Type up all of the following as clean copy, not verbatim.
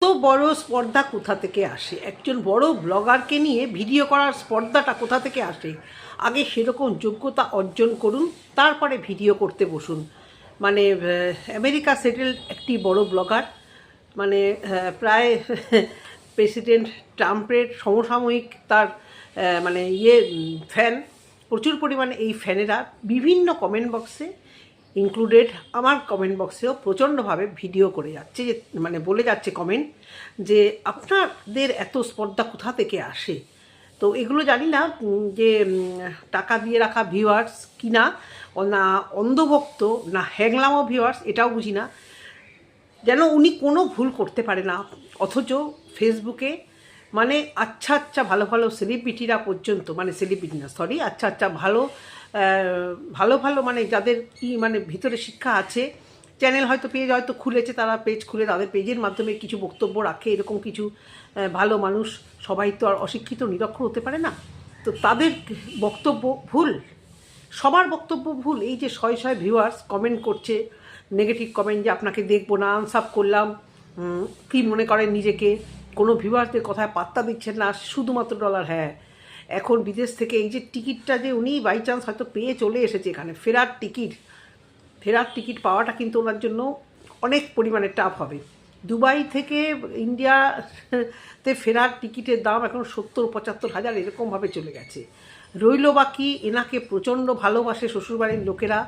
তো বড় স্পর্ধা কোথা থেকে আসে? একজন বড় ব্লগারকে নিয়ে ভিডিও করার স্পর্ধাটা কোথা থেকে আসে? আগে সেরকম যোগ্যতা অর্জন করুন, তারপরে ভিডিও করতে বসুন। মানে আমেরিকা সেটেল একটি বড় ব্লগার, মানে প্রায় প্রেসিডেন্ট ট্রাম্পের সমসাময়িক তার মানে ফ্যান, প্রচুর পরিমাণে এই ফ্যানেরা বিভিন্ন কমেন্ট বক্সে ইনক্লুডেড আমার কমেন্ট বক্সেও প্রচণ্ডভাবে ভিডিও করে যাচ্ছে, যে মানে বলে যাচ্ছে কমেন্ট, যে আপনাদের এত স্পর্ধা কোথা থেকে আসে। তো এগুলো জানি না যে টাকা দিয়ে রাখা ভিউয়ার্স কিনা, না অন্ধভক্ত, না হ্যাংলামো ভিউয়ার্স, এটাও বুঝি না। যেন উনি কোনো ভুল করতে পারে না, অথচ ফেসবুকে মানে আচ্ছা আচ্ছা ভালো ভালো সেলিব্রিটিরা পর্যন্ত, মানে সেলিব্রিটি না সরি, আচ্ছা আচ্ছা ভালো ভালো ভালো মানে যাদের কি মানে ভিতরে শিক্ষা আছে, চ্যানেল হয়তো পেজ হয়তো খুলেছে, তারা পেজ খুলে তাদের পেজের মাধ্যমে কিছু বক্তব্য রাখে, এরকম কিছু ভালো মানুষ, সবাই তো আর অশিক্ষিত নিরক্ষর হতে পারে না। তো তাদের বক্তব্য ভুল, সবার বক্তব্য ভুল। এই যে শয়ে শয়ে ভিউয়ার্স কমেন্ট করছে নেগেটিভ কমেন্ট, যে আপনাকে দেখবো না, আনসাব করলাম, কী মনে করেন নিজেকে, কোনো ভিউয়ার্সদের কথায় পাত্তা দিচ্ছেন না, শুধুমাত্র ডলার। হ্যাঁ, এখন বিদেশ থেকে এই যে টিকিটটা যে উনি বাই চান্স হয়তো পেয়ে চলে এসেছে এখানে, ফেরার টিকিট পাওয়াটা কিন্তু ওনার জন্য অনেক পরিমাণে টাফ হবে। দুবাই থেকে ইন্ডিয়াতে ফেরার টিকিটের দাম এখন 70-75 হাজার এরকমভাবে চলে গেছে। রইল বাকি এনাকে প্রচণ্ড ভালোবাসে শ্বশুরবাড়ির লোকেরা,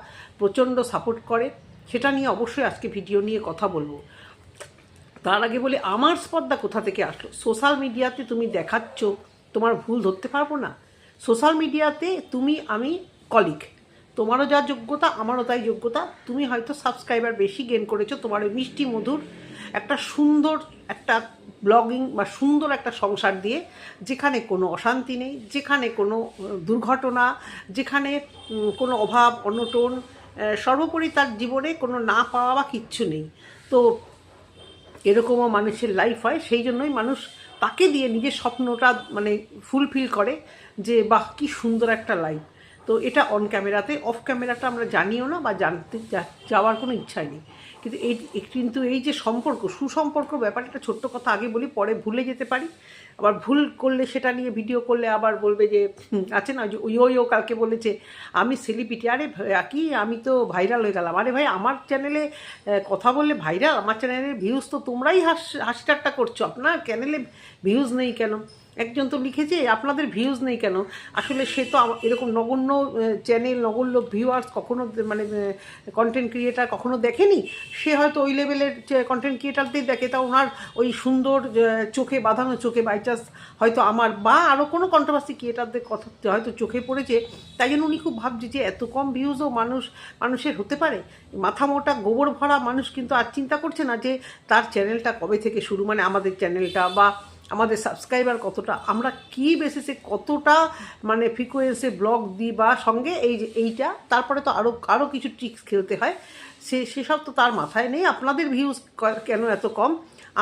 প্রচণ্ড সাপোর্ট করে, সেটা নিয়ে অবশ্যই আজকে ভিডিও নিয়ে কথা বলবো। তার আগে বলি, আমার স্পর্ধা কোথা থেকে আসলো? সোশ্যাল মিডিয়াতে তুমি দেখাচ্ছ, তোমার ভুল ধরতে পারবো না? সোশ্যাল মিডিয়াতে তুমি আমি কলিগ, তোমারও যা যোগ্যতা আমারও তাই যোগ্যতা। তুমি হয়তো সাবস্ক্রাইবার বেশি গেন করেছো, তোমার ওই মিষ্টি মধুর একটা সুন্দর একটা ব্লগিং বা সুন্দর একটা সংসার দিয়ে, যেখানে কোনো অশান্তি নেই, যেখানে কোনো দুর্ঘটনা, যেখানে কোনো অভাব অনটন, সর্বোপরি তার জীবনে কোনো না পাওয়া বা কিচ্ছু নেই। তো এরকমও মানুষের লাইফ হয়, সেই জন্যই মানুষ তাকে দিয়ে নিজের স্বপ্নটা মানে ফুলফিল করে, যে বাহ কী সুন্দর একটা লাইফ। তো এটা অন ক্যামেরাতে, অফ ক্যামেরাটা আমরা জানিও না বা জানতে যাওয়ার কোনো ইচ্ছাই নেই। কিন্তু এই যে সম্পর্ক, সুসম্পর্ক ব্যাপারটা, একটা ছোট্ট কথা আগে বলি, পরে ভুলে যেতে পারি। আবার ভুল করলে সেটা নিয়ে ভিডিও করলে আবার বলবে যে আছে না, যে ওই কালকে বলেছে আমি সেলিব্রিটি। আরে কি, আমি তো ভাইরাল হয়ে গেলাম। আরে ভাই, আমার চ্যানেলে কথা বললে ভাইরাল? আমার চ্যানেলের ভিউজ তো তোমরাই হাসি ঠাট্টা করছো, আপনার চ্যানেলে ভিউজ নেই কেন? একজন তো লিখেছে আপনাদের ভিউজ নেই কেন। আসলে সে তো এরকম নগণ্য চ্যানেল, নগণ্য ভিউয়ার্স কখনো মানে কন্টেন্ট ক্রিয়েটার কখনো দেখেনি। সে হয়তো ওই লেভেলের কন্টেন্ট ক্রিয়েটারদের দেখে, তা ওনার ওই সুন্দর চোখে বাঁধানো চোখে বাইচান্স হয়তো আমার বা আরও কোনো কন্ট্রোভার্সি ক্রিয়েটারদের কথা হয়তো চোখে পড়েছে, তাই জন্য উনি খুব ভাবছে যে এত কম ভিউজও মানুষের হতে পারে। মাথা মোটা গোবর ভরা মানুষ কিন্তু আর চিন্তা করছে না যে তার চ্যানেলটা কবে থেকে শুরু, মানে আমাদের চ্যানেলটা বা আমাদের সাবস্ক্রাইবার কতটা, আমরা কী বেসিসে কতটা মানে ফ্রিকোয়েন্সি ব্লগ দিই, বা সঙ্গে এই যে এইটা, তারপরে তো আরও কিছু ট্রিক্স খেলতে হয়, সেসব তো তার মাথায় নেই। আপনাদের ভিউজ কেন এত কম?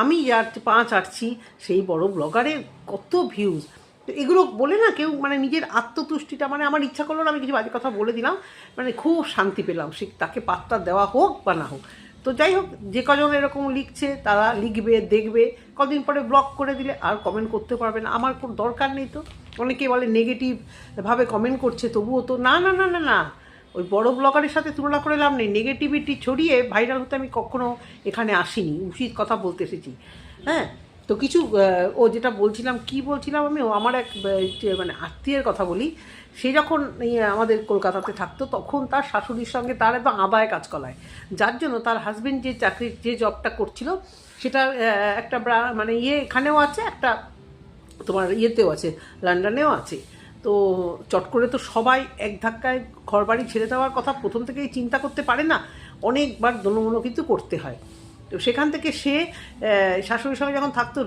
আমি যার 5 আটছি, সেই বড় ব্লগারের কত ভিউজ। তো এগুলো বলে না কেউ মানে নিজের আত্মতুষ্টিটা, মানে আমার ইচ্ছা করলো না, আমি কিছু বাজে কথা বলে দিলাম, মানে খুব শান্তি পেলাম, সে তাকে পাত্তা দেওয়া হোক বা না হোক। তো যাই হোক, যে কজন এরকম লিখছে তারা লিখবে, দেখবে, কদিন পরে ব্লক করে দিলে আর কমেন্ট করতে পারবে না, আমার কোনো দরকার নেই। তো অনেকে বলে নেগেটিভভাবে কমেন্ট করছে, তবুও তো না না না না না, ওই বড় ব্লগারের সাথে তুলনা করে লাভ নেই। নেগেটিভিটি ছড়িয়ে ভাইরাল হতে আমি কখনো এখানে আসিনি, উচিত কথা বলতে এসেছি। হ্যাঁ, তো কিছু ও যেটা বলছিলাম, কি বলছিলাম আমি, আমার এক মানে আত্মীয়ের কথা বলি। সে যখন আমাদের কলকাতাতে থাকতো, তখন তার শাশুড়ির সঙ্গে তার একদম আদায় কাজ করায়, যার জন্য তার হাজব্যান্ড যে জবটা করছিল, সেটা একটা মানে এখানেও আছে, একটা তোমার ইয়েতেও আছে, লন্ডনেও আছে। তো চট করে তো সবাই এক ধাক্কায় ঘরবাড়ি ছেড়ে দেওয়ার কথা প্রথম থেকেই চিন্তা করতে পারে না, অনেকবার দোনো কিন্তু করতে হয়। তো সেখান থেকে সে শাশুড়ির সঙ্গে যখন থাকতো,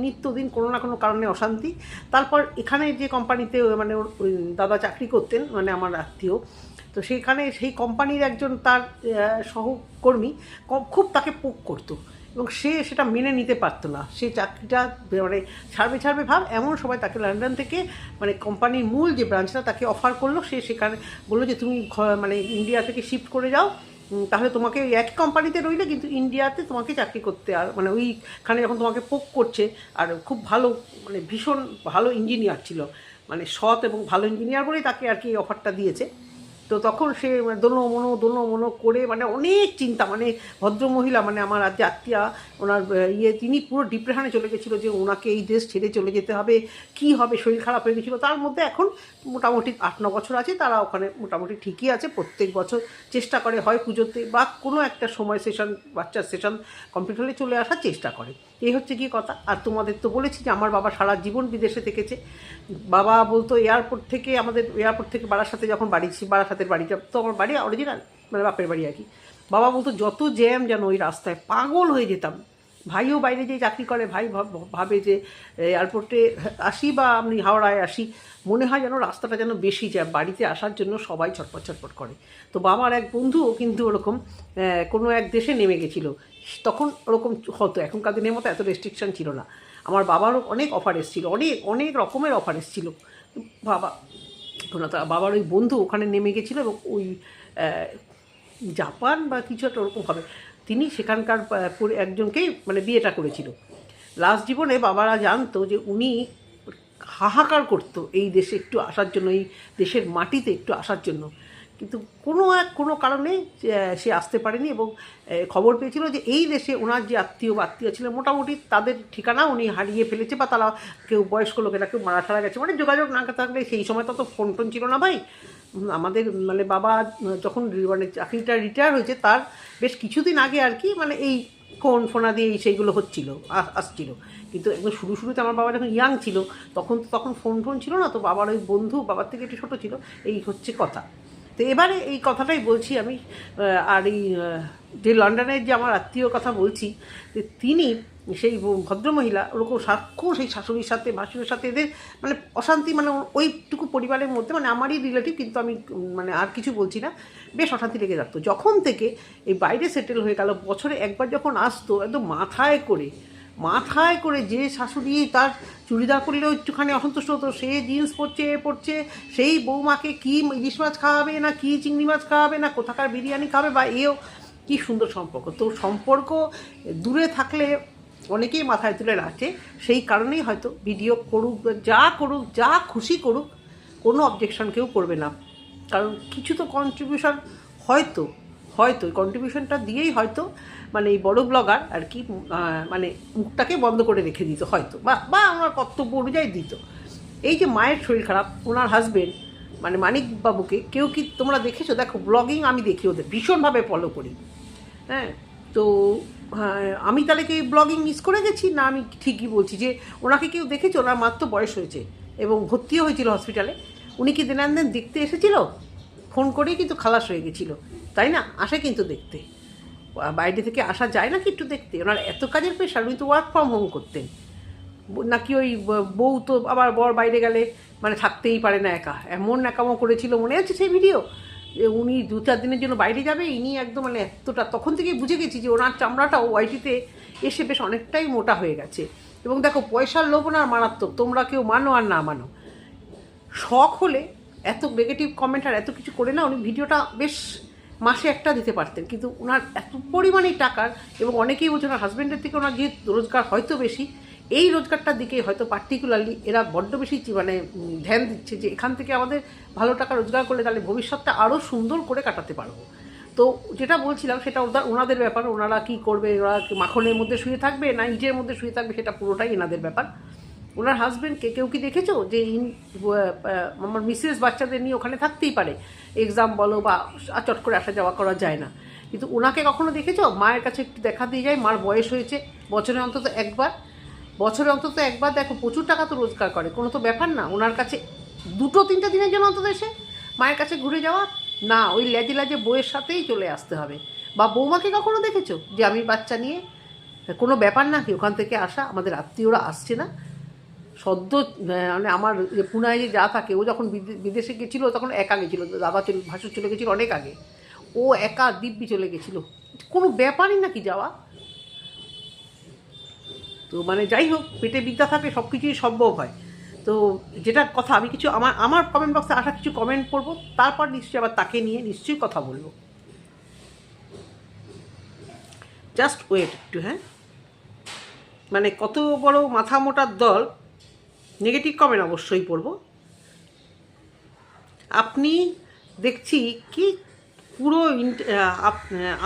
নিত্যদিন কোনো না কোনো কারণে অশান্তি। তারপর এখানে যে কোম্পানিতে মানে ওর দাদা চাকরি করতেন, মানে আমার আত্মীয়, তো সেখানে সেই কোম্পানির একজন তার সহকর্মী খুব তাকে পোক করতো, এবং সে সেটা মেনে নিতে পারতো না। সে চাকরিটা মানে ছাড়বে ভাব, এমন সময় তাকে লন্ডন থেকে মানে কোম্পানির মূল যে ব্রাঞ্চটা তাকে অফার করলো। সে সেখানে বললো যে তুমি মানে ইন্ডিয়া থেকে শিফট করে যাও, তাহলে তোমাকে ওই এক কোম্পানিতে রইলে কিন্তু ইন্ডিয়াতে তোমাকে চাকরি করতে, আর মানে ওইখানে যখন তোমাকে পোক করছে, আর খুব ভালো মানে ভীষণ ভালো ইঞ্জিনিয়ার ছিল, মানে সৎ এবং ভালো ইঞ্জিনিয়ার বলেই তাকে আর কি এই অফারটা দিয়েছে। তো তখন সে দোনো মনো করে মানে অনেক চিন্তা, মানে ভদ্রমহিলা মানে আমার যে আত্মীয়া ওনার তিনি পুরো ডিপ্রেশনে চলে গেছিলো যে ওনাকে এই দেশ ছেড়ে চলে যেতে হবে, কি হবে, শরীর খারাপ হয়ে গেছিলো। তার মধ্যে এখন মোটামুটি 8-9 বছর আছে, তারা ওখানে মোটামুটি ঠিকই আছে। প্রত্যেক বছর চেষ্টা করে হয় পুজোতে বা কোনো একটা সময় সেশন, বাচ্চার সেশন কমপ্লিট হলে চলে আসার চেষ্টা করে। এই হচ্ছে কি কথা। আর তোমাদের তো বলেছি যে আমার বাবা সারা জীবন বিদেশে থেকেছে। বাবা বলতো এয়ারপোর্ট থেকে বারাসাতে যখন বারাসাতের বাড়িটা তো আমার বাড়ি অরিজিনাল, মানে বাপের বাড়ি আর কি। বাবা বলতো যত জ্যাম যেন ওই রাস্তায়, পাগল হয়ে যেতাম। ভাইও বাইরে যেয়ে চাকরি করে, ভাই ভাবে যে এয়ারপোর্টে আসি বা আমি হাওড়ায় আসি, মনে হয় যেন রাস্তাটা যেন বেশি জ্যাম, বাড়িতে আসার জন্য সবাই ছটপট করে। তো বাবার এক বন্ধুও কিন্তু ওরকম কোনো এক দেশে নেমে গেছিলো, তখন ওরকম হতো, এখনকার দিনের মতো এত রেস্ট্রিকশান ছিল না। আমার বাবারও অনেক অফার এসেছিলো, অনেক রকমের অফার এসেছিলো। বাবার ওই বন্ধু ওখানে নেমে গেছিলো এবং ওই জাপান বা কিছু একটা ওরকম হবে, তিনি সেখানকার একজনকেই মানে বিয়েটা করেছিল। লাস্ট জীবনে বাবারা জানতো যে উনি হাহাকার করতো এই দেশে একটু আসার জন্য, এই দেশের মাটিতে একটু আসার জন্য, কিন্তু কোনো কারণে সে আসতে পারেনি। এবং খবর পেয়েছিল যে এই দেশে ওনার যে আত্মীয় ছিল মোটামুটি তাদের ঠিকানা উনি হারিয়ে ফেলেছে, বা তারা কেউ বয়স্ক লোকেরা কেউ মারা ঠারা গেছে, মানে যোগাযোগ না থাকলে। সেই সময় তো ফোন টোন ছিল না ভাই আমাদের, মানে বাবা যখন মানে চাকরিটা রিটায়ার হয়েছে তার বেশ কিছুদিন আগে আর কি, মানে এই ফোনা দিয়ে সেইগুলো আসছিল। কিন্তু একদম শুরুতে আমার বাবা যখন ইয়াং ছিল তখন ফোন ছিল না, তো বাবার ওই বন্ধু বাবার থেকে একটু ছোটো ছিল, এই হচ্ছে কথা। তো এবারে এই কথাটাই বলছি আমি। আর এই যে লন্ডনের যে আমার আত্মীয়র কথা বলছি, যে তিনি সেই ভদ্রমহিলা ওরকম সারাক্ষণ সেই শাশুড়ির সাথে ভাসুরের সাথে এদের মানে অশান্তি, মানে ওইটুকু পরিবারের মধ্যে, মানে আমারই রিলেটিভ, কিন্তু আমি মানে আর কিছু বলছি না, বেশ অশান্তি লেগে থাকতো। যখন থেকে এই বাইরে সেটেল হয়ে গেল, বছরে একবার যখন আসতো একদম মাথায় করে যে শাশুড়ি তার চুড়িদার পরলেও একটুখানি অসন্তুষ্ট হতো, সে জিন্স পরছে, সেই বৌমাকে কি ইলিশ মাছ খাওয়াবে না কি চিংড়ি মাছ খাওয়াবে না কোথাকার বিরিয়ানি খাবে, বা এও কি সুন্দর সম্পর্ক। তো সম্পর্ক দূরে থাকলে অনেকেই মাথায় তুলে রাখে, সেই কারণেই হয়তো ভিডিও করুক যা খুশি করুক, কোনো অবজেকশন কেউ করবে না, কারণ কিছু তো কন্ট্রিবিউশন হয়তো ওই কন্ট্রিবিউশনটা দিয়েই হয়তো মানে এই বড় ব্লগার আর কি মানে মুখটাকে বন্ধ করে রেখে দিত হয়তো, বা আমার কর্তব্য অনুযায়ী দিত। এই যে মায়ের শরীর খারাপ, ওনার হাজবেন্ড মানে মানিক বাবুকে কেউ কি তোমরা দেখেছো? দেখো ব্লগিং আমি দেখি, ওদের ভীষণভাবে ফলো করি। হ্যাঁ, তো আমি তাহলে কি ব্লগিং মিস করে গেছি? না, আমি ঠিকই বলছি যে ওনাকে কেউ দেখেছো? ওনার মাত্র বয়স হয়েছে এবং ভর্তিও হয়েছিল হসপিটালে। উনি কি দিন দেখতে এসেছিল? ফোন করেই কিন্তু খালাস হয়ে গেছিলো, তাই না? আসে কিন্তু দেখতে, বাইরে থেকে আসা যায় না কি একটু দেখতে? ওনার এত কাজের প্রেশার, উনি তো ওয়ার্ক ফ্রম হোম করতেন নাকি। ওই বউ তো আবার বর বাইরে গেলে মানে থাকতেই পারে না একা, এমন একামো করেছিল, মনে আছে সেই ভিডিও? যে উনি 2-4 দিনের জন্য বাইরে যাবে, ইনি একদম মানে এতটা, তখন থেকেই বুঝে গেছি যে ওনার চামড়াটাও ওয়াইটিতে এসে বেশ অনেকটাই মোটা হয়ে গেছে। এবং দেখো পয়সার লোভ ওনার মারাত্মক, তোমরা কেউ মানো আর না মানো, শখ হলে এত নেগেটিভ কমেন্ট আর এত কিছু করে না উনি ভিডিওটা বেশ মাসে একটা দিতে পারতেন, কিন্তু ওনার এত পরিমাণেই টাকার, এবং অনেকেই বলছে ওনার হাজব্যান্ডের থেকে ওনার যে রোজগার হয়তো বেশি, এই রোজগারটার দিকে হয়তো পার্টিকুলারলি এরা বড্ড বেশি মানে ধ্যান দিচ্ছে যে এখান থেকে আমাদের ভালো টাকা রোজগার করলে তাহলে ভবিষ্যৎটা আরও সুন্দর করে কাটাতে পারবো। তো যেটা বলছিলাম সেটা ওনাদের ব্যাপার, ওনারা কী করবে, ওরা মাখনের মধ্যে শুয়ে থাকবে না ইটের মধ্যে শুয়ে থাকবে, সেটা পুরোটাই এনাদের ব্যাপার। ওনার হাজব্যান্ডকে কেউ কি দেখেছো যে আমার মিসেস বাচ্চাদের নিয়ে ওখানে থাকতেই পারে, এক্সাম বলো বা চট করে আসা যাওয়া করা যায় না, কিন্তু ওনাকে কখনো দেখেছো মায়ের কাছে একটু দেখা দিয়ে যায়? মার বয়স হয়েছে, বছরে অন্তত একবার দেখো, প্রচুর টাকা তো রোজগার করে, কোনো তো ব্যাপার না ওনার কাছে 2-3 দিনের জন্য অন্তত এসে মায়ের কাছে ঘুরে যাওয়া না, ওই লেজে বউয়ের সাথেই চলে আসতে হবে। বা বৌমাকে কখনো দেখেছো যে আমি বাচ্চা নিয়ে, কোনো ব্যাপার না কি ওখান থেকে আসা, আমাদের আত্মীয়রা আসছে না? সদ্য মানে আমার পুনায় যে যা থাকে, ও যখন বিদেশে গেছিলো তখন একা গেছিলো, দাদা ভাসুর চলে গেছিলো অনেক আগে, ও একা দিব্যি চলে গেছিলো, কোনো ব্যাপারই নাকি যাওয়া। তো মানে যাই হোক, পেটে বিদ্যা থাকলে সব কিছুই সম্ভব হয়। তো যেটা কথা, আমি কিছু আমার কমেন্ট বক্সে আসা কিছু কমেন্ট পড়বো, তারপর নিশ্চয়ই আবার তাকে নিয়ে নিশ্চয়ই কথা বলবো। জাস্ট ওয়েট একটু, হ্যাঁ। মানে কত বড় মাথা মোটার দল, নেগেটিভ কমেন্ট অবশ্যই পড়ব। আপনি দেখছি কি পুরো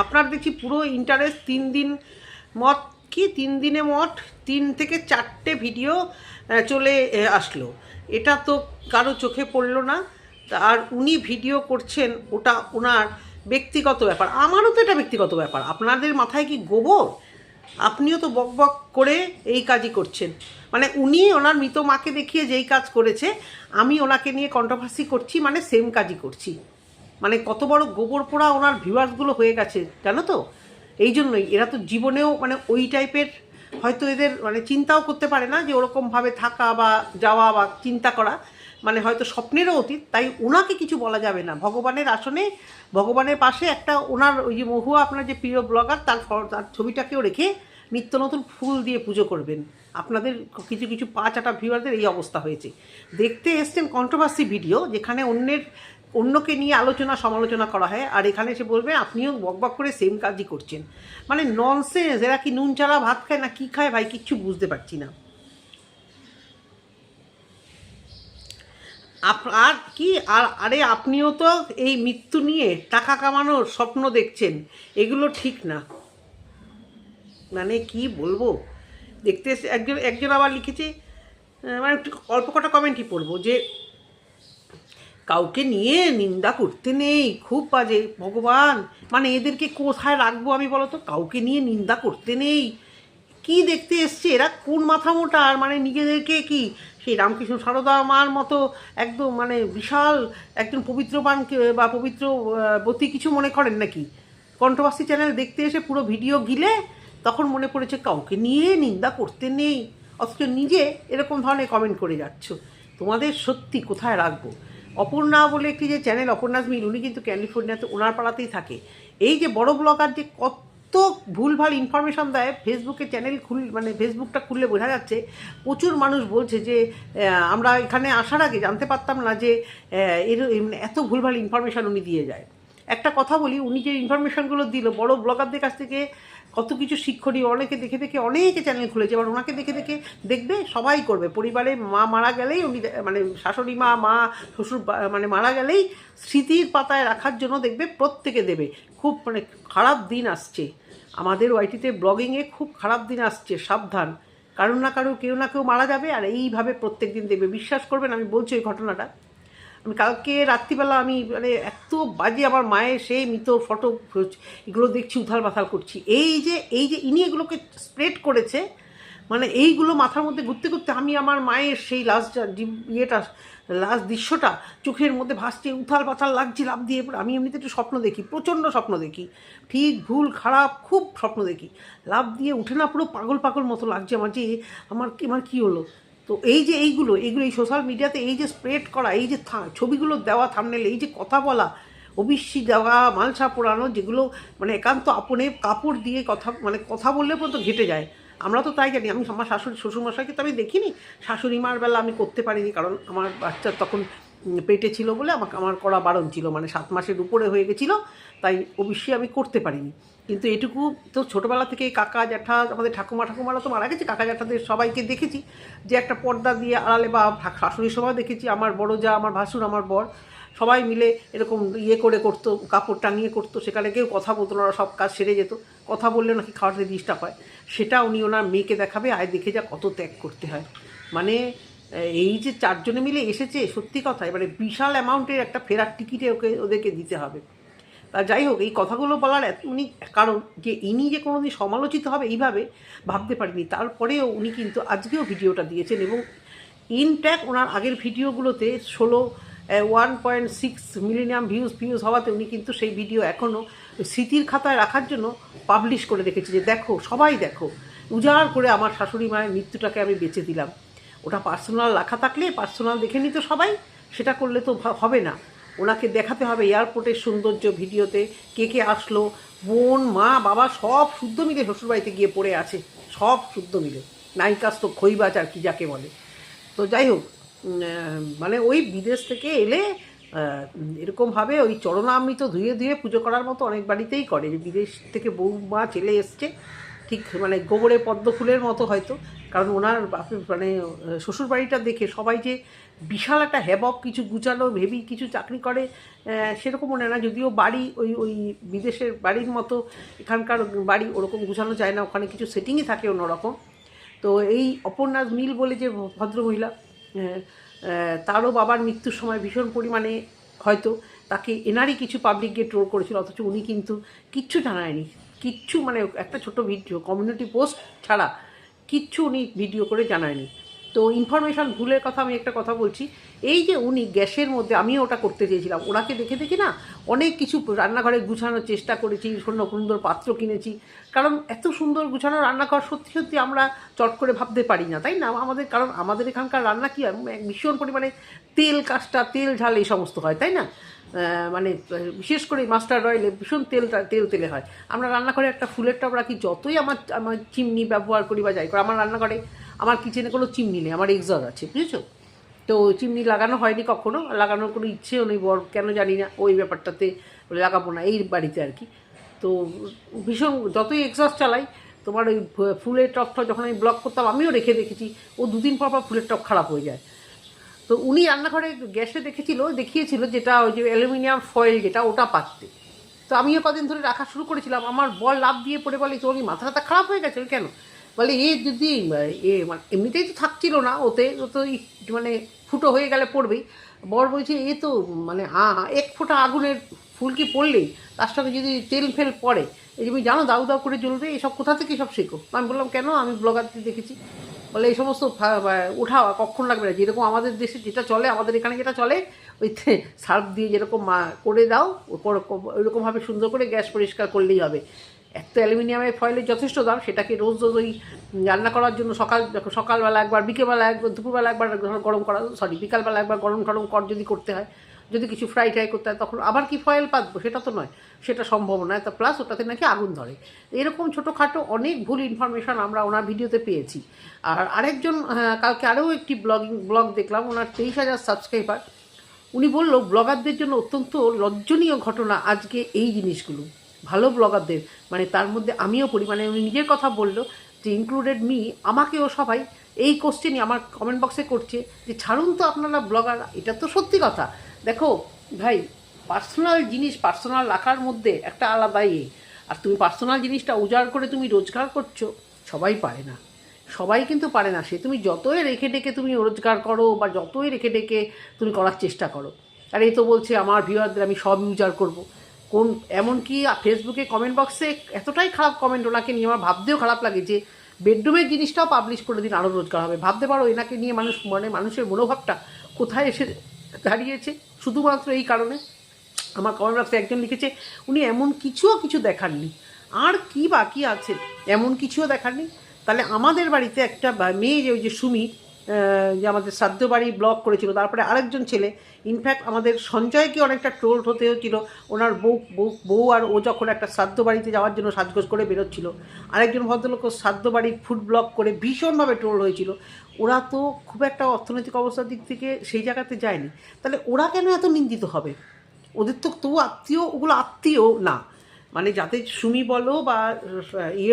আপনার দেখছি পুরো ইন্টারেস্ট 3 দিন মত, কি 3 দিনে মোট 3 থেকে 4টে ভিডিও চলে আসলো। এটা তো কারো চোখে পড়লো না। আর উনি ভিডিও করছেন, ওটা ওনার ব্যক্তিগত ব্যাপার। আমারও তো এটা ব্যক্তিগত ব্যাপার। আপনাদের মাথায় কি গোবর? আপনিও তো বক বক করে এই কাজই করছেন। মানে উনি ওনার মৃত মাকে দেখিয়ে যেই কাজ করেছে, আমি ওনাকে নিয়ে কন্ট্রোভার্সি করছি, মানে সেম কাজই করছি। মানে কত বড় গোবর পোড়া ওনার ভিউয়ার্সগুলো হয়ে গেছে জানো তো। এই জন্যই এরা তো জীবনেও মানে ওই টাইপের হয়তো এদের মানে চিন্তাও করতে পারে না যে ওরকমভাবে থাকা বা যাওয়া বা চিন্তা করা মানে হয়তো স্বপ্নেরও অতীত। তাই ওনাকে কিছু বলা যাবে না। ভগবানের আসনে, ভগবানের পাশে একটা ওনার ওই যে মহুয়া, আপনার যে প্রিয় ব্লগার, তার ছবিটাকেও রেখে নিত্য নতুন ফুল দিয়ে পুজো করবেন। আপনাদের কিছু কিছু 5-8 ভিউয়ারদের এই অবস্থা হয়েছে। দেখতে এসছেন কন্ট্রোভার্সি ভিডিও, যেখানে অন্যকে নিয়ে আলোচনা সমালোচনা করা হয়, আর এখানে এসে বলবে আপনিও বকবক করে সেম কাজই করছেন। মানে ননসেন্স। এরা কি নুন ছাড়া ভাত খায় না কি খায় ভাই, কিচ্ছু বুঝতে পারছি না। আর কি আরে আপনিও তো এই মৃত্যু নিয়ে টাকা কামানোর স্বপ্ন দেখছেন, এগুলো ঠিক না। মানে কি বলবো, দেখতে একজন একজন আবার লিখেছে, মানে একটু অল্প কটা কমেন্টই পড়বো, যে কাউকে নিয়ে নিন্দা করতে নেই, খুব বাজে ভগবান। মানে এদেরকে কোথায় রাখবো আমি বলো তো? কাউকে নিয়ে নিন্দা করতে নেই, কি দেখতে এসছে এরা? কোন মাথা মোটা? আর মানে নিজেদেরকে কি সেই রামকৃষ্ণ সারদা মার মতো একদম মানে বিশাল একজন পবিত্রবান বা পবিত্র বতী কিছু মনে করেন নাকি? কন্ট্রোভার্সি চ্যানেল দেখতে এসে পুরো ভিডিও গিলে তখন মনে পড়েছে কাউকে নিয়ে নিন্দা করতে নেই, অথচ নিজে এরকম ধরনের কমেন্ট করে যাচ্ছ। তোমাদের সত্যি কোথায় রাখবো? অপর্ণা বলে একটি যে চ্যানেল, অপর্ণাস মিল, উনি কিন্তু ক্যালিফোর্নিয়াতে ওনার পাড়াতেই থাকে। এই যে বড় ব্লগার যে কত ভুলভাল ইনফরমেশান দেয়, ফেসবুকে চ্যানেল মানে ফেসবুকটা খুললে বোঝা যাচ্ছে প্রচুর মানুষ বলছে যে আমরা এখানে আসার আগে জানতে পারতাম না যে এত ভুলভাল ইনফরমেশান উনি দিয়ে যায়। একটা কথা বলি, উনি যে ইনফরমেশানগুলো দিল বড় ব্লগারদের কাছ থেকে কত কিছু শিক্ষণীয়, অনেকে দেখে দেখে অনেকে চ্যানেল খুলেছে। এবার ওনাকে দেখে দেখে দেখবে সবাই করবে। পরিবারে মা মারা গেলেই উনি মানে শাশুড়ি মা, শ্বশুর মানে মারা গেলেই স্মৃতির পাতায় রাখার জন্য দেখবে প্রত্যেকে দেবে। খুব মানে খারাপ দিন আসছে আমাদের ওয়াইটিতে, ব্লগিংয়ে খুব খারাপ দিন আসছে, সাবধান। কারণ না কারো কেউ না কেউ মারা যাবে, আর এইভাবে প্রত্যেক দিন দেবে। বিশ্বাস করবেন, আমি বলছি ওই ঘটনাটা। আমি কালকে রাত্রিবেলা আমি মানে এত বাজে আমার মায়ের সেই মৃত ফটো এগুলো দেখছি, উথাল পাথাল করছি। এই যে ইনি এগুলোকে স্প্রেড করেছে, মানে এইগুলো মাথার মধ্যে ঘুরতে ঘুরতে আমি আমার মায়ের সেই লাস্ট দৃশ্যটা চোখের মধ্যে ভাসছে, উথাল পাথাল লাগছে, লাভ দিয়ে পড়ে। আমি এমনিতে একটু স্বপ্ন দেখি, প্রচণ্ড স্বপ্ন দেখি, ঠিক ভুল খারাপ খুব স্বপ্ন দেখি। লাভ দিয়ে উঠে না পুরো পাগল পাগল মতো লাগছে আমার, যে আমার কী হলো। তো এই যে এইগুলো এই সোশ্যাল মিডিয়াতে এই যে স্প্রেড করা, এই যে ছবিগুলো দেওয়া থাম্বনেল, এই যে কথা বলা, অবিশ্বাসী দেওয়া, মালসা পোড়ানো, যেগুলো মানে একান্ত আপনে কাপড় দিয়ে কথা বললে পর্যন্ত ঘেটে যায়। আমরা তো তাই জানি। আমি আমার শ্বশুরমশাইকে তো আমি দেখিনি, শাশুড়ি মার বেলা আমি করতে পারিনি, কারণ আমার বাচ্চা তখন পেটে ছিল বলে আমার করা বারণ ছিল, মানে 7 মাসের উপরে হয়ে গেছিলো, তাই অবশ্যই আমি করতে পারিনি। কিন্তু এটুকু তো ছোটোবেলা থেকে কাকা জ্যাঠা, আমাদের ঠাকুমারা তো মারা গেছে, কাকা জ্যাঠাদের সবাইকে দেখেছি যে একটা পর্দা দিয়ে আড়ালে, বা শাশুড়ির সবাই দেখেছি, আমার বড় যা, আমার ভাসুর, আমার বর, সবাই মিলে এরকম করে করতো, কাপড় টাঙিয়ে করতো। সেখানে কেউ কথা বলতো না, সব কাজ সেরে যেত। কথা বললে নাকি খাওয়াতে ডিস্টার্ব হয়, সেটা উনি ওনার মেয়েকে দেখাবে, আয় দেখে যা কত ত্যাগ করতে হয়। মানে এই যে 4 জনে মিলে এসেছে, সত্যি কথা এবারে বিশাল অ্যামাউন্টের একটা ফেরার টিকিটে ওদেরকে দিতে হবে। তা যাই হোক, এই কথাগুলো বলার উনি কারণ যে ইনি যে কোনোদিন সমালোচিত হবে এইভাবে ভাবতে পারিনি। তারপরেও উনি কিন্তু আজকেও ভিডিওটা দিয়েছেন, এবং ইনট্যাক্ট ওনার আগের ভিডিওগুলোতে 1.6 মিলিয়ন ভিউজ হওয়াতে উনি কিন্তু সেই ভিডিও এখনও স্মৃতির খাতায় রাখার জন্য পাবলিশ করে রেখেছে, যে দেখো সবাই দেখো, উজাড় করে আমার শাশুড়ি মায়ের মৃত্যুটাকে আমি বেঁচে দিলাম। ওটা পার্সোনাল রাখা থাকলে পার্সোনাল দেখে নিত সবাই, সেটা করলে তো হবে না। ওনাকে দেখাতে হবে এয়ারপোর্টের সৌন্দর্য ভিডিওতে, কে আসলো, বোন মা বাবা সব শুদ্ধ মিলে শ্বশুরবাড়িতে গিয়ে পড়ে আছে, সব শুদ্ধ মিলে, নায়িকাস তো খইবাজ আর কি যাকে বলে। তো যাই হোক, মানে ওই বিদেশ থেকে এলে এরকমভাবে ওই চরণামৃত ধুয়ে ধুয়ে পুজো করার মতো অনেক বাড়িতেই করে, যে বিদেশ থেকে বৌমা ছেলে এসছে, ঠিক মানে গোবরে পদ্ম ফুলের মতো হয়তো, কারণ ওনার মানে শ্বশুর বাড়িটা দেখে সবাই যে বিশাল একটা হ্যাবক কিছু গুছানো হেভি কিছু চাকরি করে সেরকম মনে না, যদিও বাড়ি ওই ওই বিদেশের বাড়ির মতো এখানকার বাড়ি ওরকম গুছানো যায় না, ওখানে কিছু সেটিংই থাকে অন্যরকম। তো এই অপর্ণা মিল বলে যে ভদ্রমহিলা, তারও বাবার মৃত্যুর সময় ভীষণ পরিমাণে হয়তো তাকে এনারই কিছু পাবলিক গিয়ে ট্রোল করেছিল, অথচ উনি কিন্তু কিচ্ছু জানায়নি, কিচ্ছু মানে একটা ছোট ভিডিও কমিউনিটি পোস্ট ছাড়া কিচ্ছু উনি ভিডিও করে জানায়নি। তো ইনফরমেশান ভুলের কথা আমি একটা কথা বলছি, এই যে উনি গ্যাসের মধ্যে, আমিও ওটা করতে চেয়েছিলাম, ওনাকে দেখে দেখে না অনেক কিছু রান্নাঘরে গুছানোর চেষ্টা করেছি, সুন্দর সুন্দর পাত্র কিনেছি, কারণ এত সুন্দর গুছানো রান্নাঘর সত্যি সত্যি আমরা চট করে ভাবতে পারি না, তাই না? আমাদের কারণ আমাদের এখানকার রান্না কী হয়, ভীষণ পরিমাণে তেল কাজটা তেল ঝাল এই সমস্ত হয়, তাই না? মানে বিশেষ করে মাস্টার্ড অয়েলে ভীষণ তেলে হয়। আমরা রান্নাঘরে একটা ফুলের টব রাখি, যতই আমার আমার চিমনি ব্যবহার করি বা যাই করি, আমার রান্নাঘরে আমার কিচেনে কোনো চিমনি নেই, আমার এক্সস্ট আছে, বুঝেছো? তো চিমনি লাগানো হয়নি কখনো, লাগানোর কোনো ইচ্ছেও নেই, বর কেন জানি না ওই ব্যাপারটাতে লাগাবো না এই বাড়িতে আর কি। তো ভীষণ যতই এক্সস্ট চালাই, তোমার ওই ফুলের টবটা যখন আমি ব্লক করতাম, আমিও রেখে দেখেছি ও দুদিন পর পর ফুলের টব খারাপ হয়ে যায়। তো উনি রান্নাঘরে গ্যাসে দেখিয়েছিল যেটা ওই যে অ্যালুমিনিয়াম ফয়েল যেটা, ওটা পাততে। তো আমিও কদিন ধরে রাখা শুরু করেছিলাম, আমার বল লাভ দিয়ে পড়ে বলে তোর মাথাটা খারাপ হয়ে গেছে কেন, বলে এ যদি মানে এমনিতেই তো থাকছিল না ওতে, ও তো মানে ফুটো হয়ে গেলে পড়বেই। বর বলছে এ তো মানে এক ফোঁটা আগুনের ফুলকি পড়লেই তার সঙ্গে যদি তেল ফেল পড়ে, এই তুমি জানো দাউ দাউ করে জ্বলবে, এসব কোথা থেকে সব শেখো? আমি বললাম কেন, আমি ব্লগারদের দেখেছি। বলে এই সমস্ত ওঠা কখন লাগবে না, যেরকম আমাদের দেশে যেটা চলে, আমাদের এখানে যেটা চলে ওই সার্ফ দিয়ে যেরকম করে দাও, ওইরকমভাবে সুন্দর করে গ্যাস পরিষ্কার করলেই হবে। এক তো অ্যালুমিনিয়ামের ফয়েলের যথেষ্ট দাম, সেটাকে রোজ রোজ ওই রান্না করার জন্য সকালবেলা একবার, বিকেলবেলা একবার, দুপুরবেলা একবার গরম করা, বিকালবেলা একবার গরম যদি করতে হয়, যদি কিছু ফ্রাই ট্রাই করতে হয়, তখন আবার কি ফয়েল পাতবো, সেটা তো নয়, সেটা সম্ভব নয়। তা প্লাস ওটাতে নাকি আগুন ধরে, এরকম ছোটোখাটো অনেক ভুল ইনফরমেশান আমরা ওনার ভিডিওতে পেয়েছি। আর আরেকজন কালকে আরও একটি ব্লগ দেখলাম, ওনার 23,000 সাবস্ক্রাইবার, উনি বলল ব্লগারদের জন্য অত্যন্ত লজ্জনীয় ঘটনা আজকে এই জিনিসগুলো, ভালো ব্লগারদের মানে তার মধ্যে আমিও পড়ি, মানে উনি নিজের কথা বললো যে ইনক্লুডেড মি, আমাকেও সবাই এই কোশ্চেনই আমার কমেন্ট বক্সে করছে যে ছাড়ুন তো আপনারা ব্লগার। এটা তো সত্যি কথা। দেখো ভাই, পার্সোনাল জিনিস পার্সোনাল রাখার মধ্যে একটা আলাদাই আর তুমি পার্সোনাল জিনিসটা উজাড় করে তুমি রোজগার করছো, সবাই পারে না, সবাই কিন্তু পারে না। সে তুমি যতই রেখে ডেকে তুমি রোজগার করো বা যতই রেখে ডেকে তুমি করার চেষ্টা করো, আর এই তো বলছে আমার ভিউয়ারদের আমি সব ইউজার করব। কোন এমনকি ফেসবুকে কমেন্ট বক্সে এতটাই খারাপ কমেন্ট ওনাকে নিয়ে আমার ভাবতেও খারাপ লাগে যে বেডরুমের জিনিসটাও পাবলিশ করে দিন, আরও রোজগার হবে। ভাবতে পারো এনাকে নিয়ে মানুষের মনোভাবটা কোথায় এসে দাঁড়িয়েছে, শুধুমাত্র এই কারণে। আমার কমেন্ট বক্সে একজন লিখেছে উনি এমন কিছু দেখাননি, আর কি বাকি আছে, এমন কিছুও দেখাননি। তাহলে আমাদের বাড়িতে একটা মেয়ে, ওই যে সুমি, যে আমাদের শ্রাদ্ধ বাড়ি ব্লগ করেছিল, তারপরে আরেকজন ছেলে, ইনফ্যাক্ট আমাদের সঞ্জয়কে অনেকটা ট্রোল হতে হচ্ছিল, ওনার বউ আর ও যখন একটা শ্রাদ্ধ বাড়িতে যাওয়ার জন্য সাজগোজ করে বেরোচ্ছিল, আরেকজন ভদ্রলোক শ্রাদ্ধ বাড়ির ফুড ব্লগ করে ভীষণভাবে ট্রোল হয়েছিল। ওরা তো খুব একটা অর্থনৈতিক অবস্থার দিক থেকে সেই জায়গাতে যায়নি, তাহলে ওরা কেন এত নিন্দিত হবে? ওদের তো তবু আত্মীয়, ওগুলো আত্মীয় না, মানে যাতে সুমি বলো বা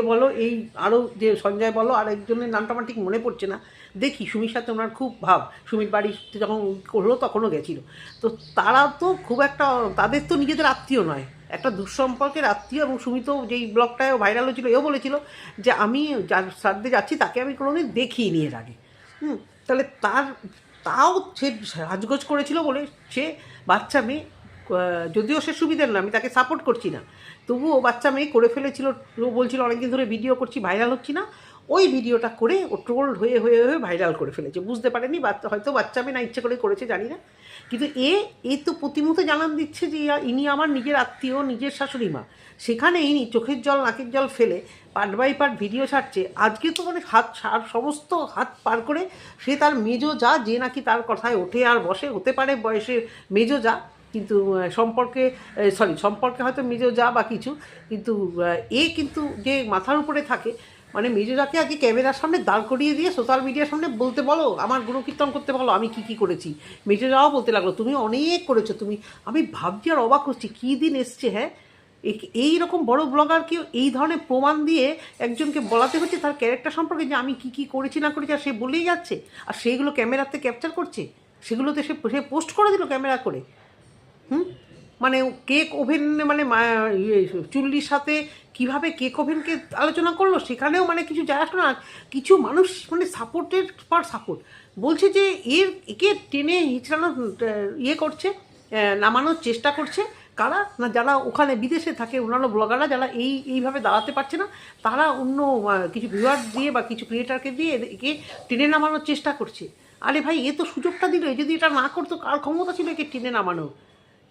বলো, এই আরও যে সঞ্জয় বলো, আর একজনের নামটা আমার ঠিক মনে পড়ছে না, দেখি সুমির সাথে ওনার খুব ভাব, সুমির বাড়িতে যখন করলো তখনও গেছিলো। তো তারা তো খুব একটা, তাদের তো নিজেদের আত্মীয় নয়, একটা দুঃসম্পর্কের আত্মীয়। এবং সুমি তো যেই ব্লগটায় ভাইরাল হয়েছিল, এও বলেছিল যে আমি যার শ্রাদ্ধে যাচ্ছি তাকে আমি কোনোদিন দেখিনি এর আগে। তাহলে তাও সে সাজগোজ করেছিল বলে সে বাচ্চা মেয়ে, যদিও সে সুবিধার না, আমি তাকে সাপোর্ট করছি না, তবুও বাচ্চা মেয়ে করে ফেলেছিল। ও বলছিল অনেকদিন ধরে ভিডিও করছি, ভাইরাল হচ্ছি না, ওই ভিডিওটা করে ও ট্রোল হয়ে ভাইরাল করে ফেলেছে। বুঝতে পারেনি, হয়তো বাচ্চা মেয়ে না ইচ্ছে করে করেছে, জানি না। কিন্তু এ তো প্রতিমতো জানান দিচ্ছে যে ইনি আমার নিজের আত্মীয়, নিজের শাশুড়ি মা, সেখানে ইনি চোখের জল নাকের জল ফেলে পার্ট বাই পার্ট ভিডিও ছাড়ছে। আজকে তো মানে সমস্ত হাত পার করে সে তার মেজো যা, যে নাকি তার কথায় ওঠে আর বসে, হতে পারে বয়সে মেজো যা, কিন্তু সম্পর্কে হয়তো মেজো যা বা কিছু, কিন্তু কিন্তু যে মাথার উপরে থাকে, মানে মেজোদাকে আগে ক্যামেরার সামনে দাঁড় করিয়ে দিয়ে সোশ্যাল মিডিয়ার সামনে বলতে বলো, আমার গুণকীর্তন করতে বলো আমি কি করেছি। মেজোদাও বলতে লাগলো তুমি অনেক করেছো তুমি। আমি ভাবছি আর অবাক হচ্ছি কী দিন এসছে। হ্যাঁ, এই রকম বড় ব্লগারকে এই ধরনের প্রমাণ দিয়ে একজনকে বলাতে হচ্ছে তার ক্যারেক্টার সম্পর্কে, যে আমি কি করেছি না করেছি, আর সে বলেই যাচ্ছে, আর সেইগুলো ক্যামেরাতে ক্যাপচার করছে, সেগুলোতে সে পোস্ট করে দিল ক্যামেরা করে। মানে কেক ওভেন, মানে চুল্লির সাথে কিভাবে কেক ওভেনকে আলোচনা করলো, সেখানেও মানে কিছু যায় আসলো না। কিছু মানুষ মানে সাপোর্টের পর সাপোর্ট বলছে যে একে টেনে হিচড়ানোর করছে, নামানোর চেষ্টা করছে কারা না, যারা ওখানে বিদেশে থাকে অন্যান্য ব্লগাররা, যারা এইভাবে দাঁড়াতে পারছে না, তারা অন্য কিছু ভিউয়ার দিয়ে বা কিছু ক্রিয়েটারকে দিয়ে একে টেনে নামানোর চেষ্টা করছে। আরে ভাই, এ তো সুযোগটা দিল, যদি এটা না করতো কার ক্ষমতা ছিল একে টেনে নামানো?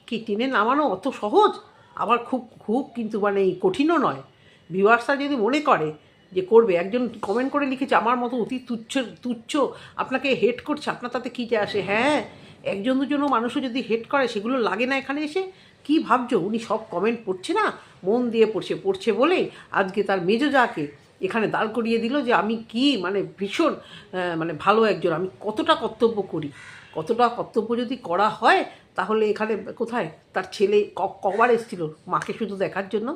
কি টেনে নামানো অত সহজ? আবার খুব কিন্তু মানে কঠিনও নয়। ভিউয়ার্সরা যদি মনে করে যে করবে, একজন কমেন্ট করে লিখেছে আমার মতো অতি তুচ্ছ আপনাকে হেট করছে, আপনার তাতে কী যায় আসে? হ্যাঁ, একজন দুজনও মানুষও যদি হেট করে সেগুলো লাগে না এখানে এসে? কি ভাবছো উনি সব কমেন্ট পড়ছে না? মন দিয়ে পড়ছে বলে আজকে তার মেজোজাকে এখানে দাঁড় করিয়ে দিল যে আমি কি মানে ভীষণ মানে ভালো একজন, আমি কতটা কর্তব্য করি। কতটা কর্তব্য যদি করা হয় তাহলে এখানে কোথায় তার ছেলে কবার এসেছিল মাকে শুধু দেখার জন্য?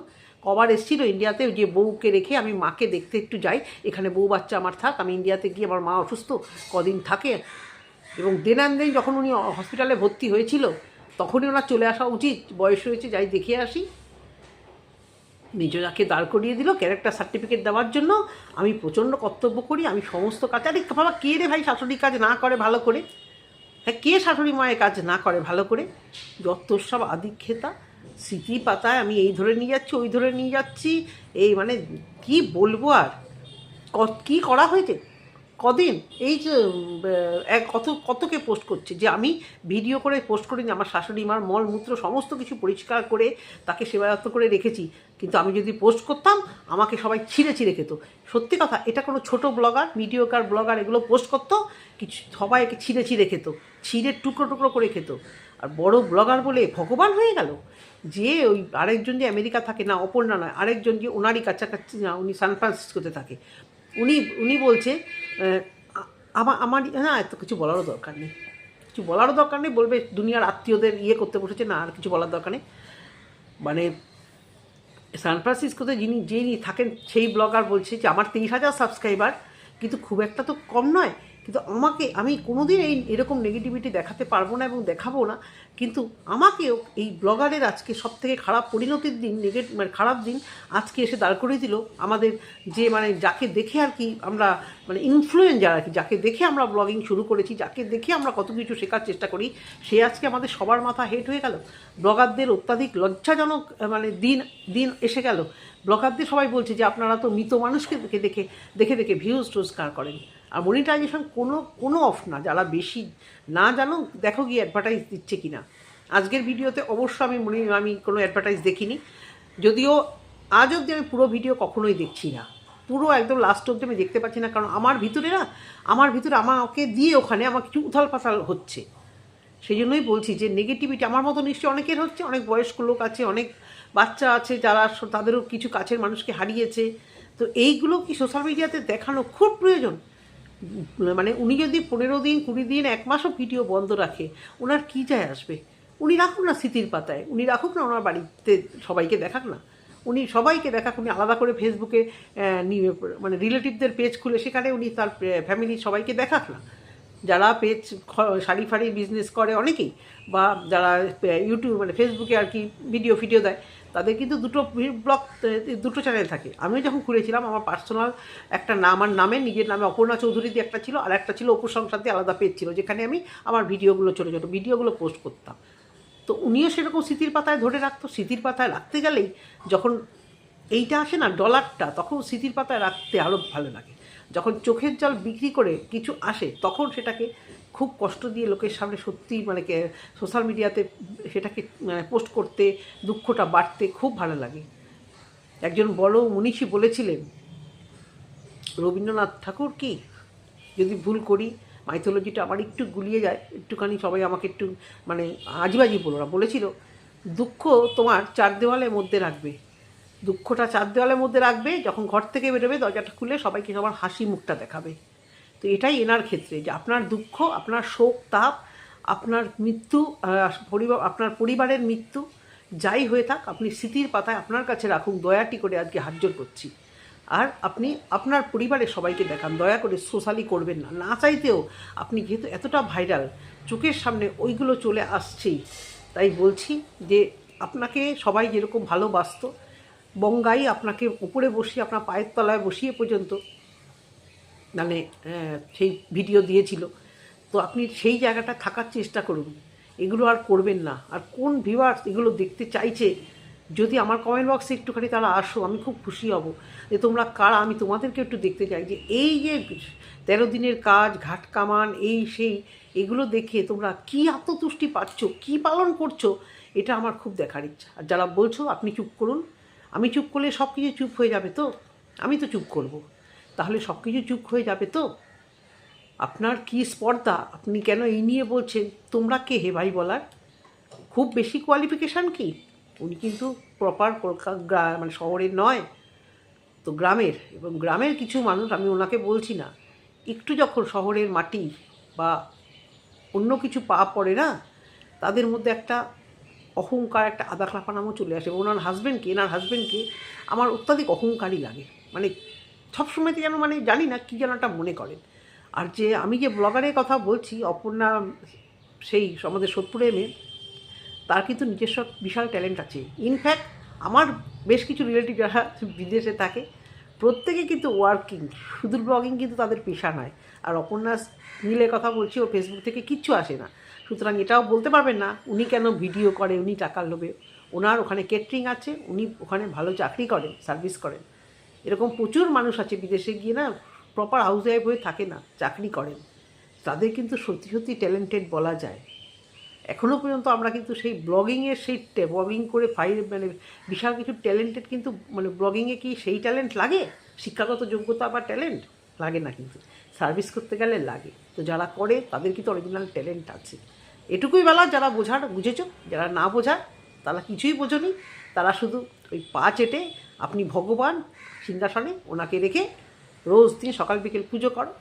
কবার এসেছিল ইন্ডিয়াতে, যে বউকে রেখে আমি মাকে দেখতে একটু যাই, এখানে বউ বাচ্চা আমার থাক, আমি ইন্ডিয়াতে গিয়ে আমার মা অসুস্থ কদিন থাকে। এবং দেন যখন উনি হসপিটালে ভর্তি হয়েছিল তখনই ওনার চলে আসা উচিত, বয়স হয়েছে যাই দেখে আসি। নিজেরাকে দাঁড় করিয়ে দিল ক্যারেক্টার সার্টিফিকেট দেওয়ার জন্য। আমি প্রচণ্ড কর্তব্য করি, আমি সমস্ত কাজ। আরে বাবা, কে রে ভাই শাশুড়ি কাজ না করে ভালো করে? হ্যাঁ, কে শাশুড়ি মায়ের কাজ না করে ভালো করে? যত সব আদিক্ষেতা। স্মৃতি পাতায় আমি এই ধরে নিয়ে যাচ্ছি, ওই ধরে নিয়ে যাচ্ছি, এই মানে কি বলবো আর। কি করা হয়েছে কদিন, এই যে কতকে পোস্ট করছে যে আমি ভিডিও করে পোস্ট করিনি, আমার শাশুড়ি মার মলমূত্র সমস্ত কিছু পরিষ্কার করে তাকে সেবাযত্ন করে রেখেছি, কিন্তু আমি যদি পোস্ট করতাম আমাকে সবাই ছিঁড়ে খেত। সত্যি কথা, এটা কোনো ছোটো ব্লগার, মিডিওকার ব্লগার এগুলো পোস্ট করতো, কিছু সবাই একে ছিঁড়ে খেত, ছিঁড়ে টুকরো করে খেত। আর বড় ব্লগার বলে ভগবান হয়ে গেল। যে ওই আরেকজন যে আমেরিকা থাকে, না অপর্ণা নয়, আরেকজন যে ওনারই কাছাকাছি, না উনি সান ফ্রান্সিসকোতে থাকে, উনি বলছে আমার না এত কিছু বলারও দরকার নেই, বলবে দুনিয়ার আত্মীয়দের করতে বসেছে, না আর কিছু বলার দরকার নেই। মানে সান ফ্রান্সিসকোতে যিনি থাকেন সেই ব্লগার বলছে যে আমার 30,000 সাবস্ক্রাইবার, কিন্তু খুব একটা তো কম নয়, কিন্তু আমি কোনোদিন এরকম নেগেটিভিটি দেখাতে পারবো না এবং দেখাবো না, কিন্তু আমাকেও এই ব্লগারের আজকে সবথেকে খারাপ পরিণতির দিন, মানে খারাপ দিন আজকে এসে দাঁড় করিয়ে দিল। আমাদের যে মানে যাকে দেখে আর কি আমরা মানে ইনফ্লুয়েন্সার আর কি, যাকে দেখে আমরা ব্লগিং শুরু করেছি, যাকে দেখে আমরা কত কিছু শেখার চেষ্টা করি, সে আজকে আমাদের সবার মাথা হেট হয়ে গেল। ব্লগারদের অত্যাধিক লজ্জাজনক মানে দিন এসে গেল। ব্লগারদের সবাই বলছে যে আপনারা তো মৃত মানুষকে দেখে ভিউজ রোজগার করেন, আর মনিটাইজেশন কোনো অফ না। যারা বেশি না জানো দেখো গিয়ে অ্যাডভার্টাইজ দিচ্ছে কি না। আজকের ভিডিওতে অবশ্য আমি কোনো অ্যাডভার্টাইজ দেখিনি, যদিও আজ অবধি আমি পুরো ভিডিও কখনোই দেখছি না, পুরো একদম লাস্ট অবধি আমি দেখতে পাচ্ছি না, কারণ আমার ভিতরে আমাকে দিয়ে ওখানে আমার কিছু উথাল পাথাল হচ্ছে। সেই জন্যই বলছি যে নেগেটিভিটি আমার মতো নিশ্চয়ই অনেকের হচ্ছে, অনেক বয়স্ক লোক আছে, অনেক বাচ্চা আছে যারা তাদেরও কিছু কাছের মানুষকে হারিয়েছে। তো এইগুলো কি সোশ্যাল মিডিয়াতে দেখানো খুব প্রয়োজন? মানে উনি যদি 15 দিন 20 দিন 1 মাসও ভিডিও বন্ধ রাখে, ওনার কী যায় আসবে? উনি রাখুক না স্মৃতির পাতায়, উনি রাখুক না ওনার বাড়িতে, সবাইকে দেখাক না, উনি সবাইকে দেখাক, উনি আলাদা করে ফেসবুকে মানে রিলেটিভদের পেজ খুলে সেখানে উনি তার ফ্যামিলির সবাইকে দেখাক না। যারা পেজ শাড়ি ফাড়ি বিজনেস করে অনেকেই, বা যারা ইউটিউব মানে ফেসবুকে আর কি ভিডিও দেয়, তাদের কিন্তু দুটো চ্যানেল থাকে। আমিও যখন খুলেছিলাম আমার পার্সোনাল একটা আমার নামে, নিজের নামে অপর্ণা চৌধুরী দিয়ে একটা ছিল, আর একটা ছিল অপু সংসার দিয়ে আলাদা পেজ ছিল, যেখানে আমি আমার ছোটো ভিডিওগুলো পোস্ট করতাম। তো উনিও সেরকম স্মৃতির পাতায় ধরে রাখতো। স্মৃতির পাতায় রাখতে গেলেই যখন এইটা আসে না ডলারটা, তখন স্মৃতির পাতায় রাখতে আরও ভালো লাগে। যখন চোখের জল বিক্রি করে কিছু আসে তখন সেটাকে খুব কষ্ট দিয়ে লোকের সামনে সত্যি মানে সোশ্যাল মিডিয়াতে সেটাকে পোস্ট করতে, দুঃখটা বাড়তে খুব ভালো লাগে। একজন বড় মনীষী বলেছিলেন, রবীন্দ্রনাথ ঠাকুর কি, যদি ভুল করি মাইথোলজিটা আমার একটু গুলিয়ে যায়, একটুখানি সবাই আমাকে একটু মানে আজবাজি বলো না, বলেছিল দুঃখ তোমার 4 দেওয়ালের মধ্যে রাখবে, দুঃখটা চার দেওয়ালের মধ্যে রাখবে, যখন ঘর থেকে বেরোবে দরজাটা খুলে সবাইকে সবার হাসি মুখটা দেখাবে। তো এটাই এনার ক্ষেত্রে, যে আপনার দুঃখ, আপনার শোক তাপ, আপনার মৃত্যু, আপনার পরিবারের মৃত্যু যাই হয়ে থাক, আপনি স্মৃতির পাতায় আপনার কাছে রাখুন, দয়াটি করে আজকে হাত জোড় করছি। আর আপনি আপনার পরিবারের সবাইকে দেখান, দয়া করে সোশ্যালি করবেন না, না চাইতেও। আপনি যেহেতু এতটা ভাইরাল, চোখের সামনে ওইগুলো চলে আসছেই, তাই বলছি যে আপনাকে সবাই যেরকম ভালোবাসত, বঙ্গাই আপনাকে উপরে বসিয়ে, আপনার পায়ের তলায় বসিয়ে পর্যন্ত মানে সেই ভিডিও দিয়েছিল, তো আপনি সেই জায়গাটা থাকার চেষ্টা করুন, এগুলো আর করবেন না। আর কোন ভিউয়ার্স এগুলো দেখতে চাইছে, যদি আমার কমেন্ট বক্সে একটুখানি তারা আসো, আমি খুব খুশি হব যে তোমরা কারা, আমি তোমাদেরকে একটু দেখতে চাই যে এই যে 13 দিনের কাজ, ঘাট কামান, এই সেই, এগুলো দেখে তোমরা কী আত্মতুষ্টি পাচ্ছ, কী পালন করছো, এটা আমার খুব দেখার ইচ্ছা। আর যারা বলছো আপনি চুপ করুন, আমি চুপ করলে সব কিছু চুপ হয়ে যাবে তো, আমি তো চুপ করব, তাহলে সব কিছু চুপ হয়ে যাবে তো। আপনার কি স্পর্ধা, আপনি কেন এই নিয়ে বলছেন? তোমরা কে হে ভাই বলার? খুব বেশি কোয়ালিফিকেশান কি? উনি কিন্তু প্রপার কলকাতা মানে শহরের নয় তো, গ্রামের, এবং গ্রামের কিছু মানুষ, আমি ওনাকে বলছি না, একটু যখন শহরের মাটি বা অন্য কিছু পা পড়ে না, তাদের মধ্যে একটা অহংকার, একটা আদা ক্লাপানামও চলে আসে। ওনার হাজব্যান্ডকে, এনার হাজব্যান্ডকে আমার অত্যাধিক অহংকারী লাগে, মানে সবসময়তে যেন, মানে জানি না কী যেন একটা মনে করেন। আর যে আমি যে ব্লগারের কথা বলছি, অপর্ণা, সেই আমাদের সোদপুরে মেয়ে, তার কিন্তু নিজস্ব বিশাল ট্যালেন্ট আছে। ইনফ্যাক্ট আমার বেশ কিছু রিলেটিভ যারা বিদেশে থাকে, প্রত্যেকে কিন্তু ওয়ার্কিং, শুধু ব্লগিং কিন্তু তাদের পেশা নয়। আর অপর্ণা নীলের কথা বলছি, ও ফেসবুক থেকে কিচ্ছু আসে না, সুতরাং এটাও বলতে পারবেন না উনি কেন ভিডিও করে, উনি টাকার লোভে। ওনার ওখানে কেটারিং আছে, উনি ওখানে ভালো চাকরি করেন, সার্ভিস করেন। এরকম প্রচুর মানুষ আছে বিদেশে গিয়ে না প্রপার হাউস ওয়াইফ হয়ে থাকে না, চাকরি করেন, তাদের কিন্তু সত্যি সত্যি ট্যালেন্টেড বলা যায়। এখনও পর্যন্ত আমরা কিন্তু সেই ব্লগিংয়ের, সেই ব্লগিং করে মানে বিশাল কিছু ট্যালেন্টেড, কিন্তু মানে ব্লগিংয়ে কি সেই ট্যালেন্ট লাগে? শিক্ষাগত যোগ্যতা বা ট্যালেন্ট লাগে না, কিন্তু সার্ভিস করতে গেলে লাগে। তো যারা করে তাদের কিন্তু অরিজিনাল ট্যালেন্ট আছে, এটুকুই বলা। যারা বোঝার বুঝেছ, যারা না বোঝার তারা কিছুই বোঝনি, তারা শুধু ওই পা চেটে আপনি ভগবান সিংহাসনে ওনাকে রেখে রোজ দিন সকাল বিকেল পুজো করো।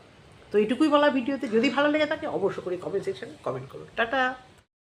তো এটুকুই বলা ভিডিওতে। যদি ভালো লেগে থাকে অবশ্য করে কমেন্ট সেকশনে কমেন্ট করুন। টাটা।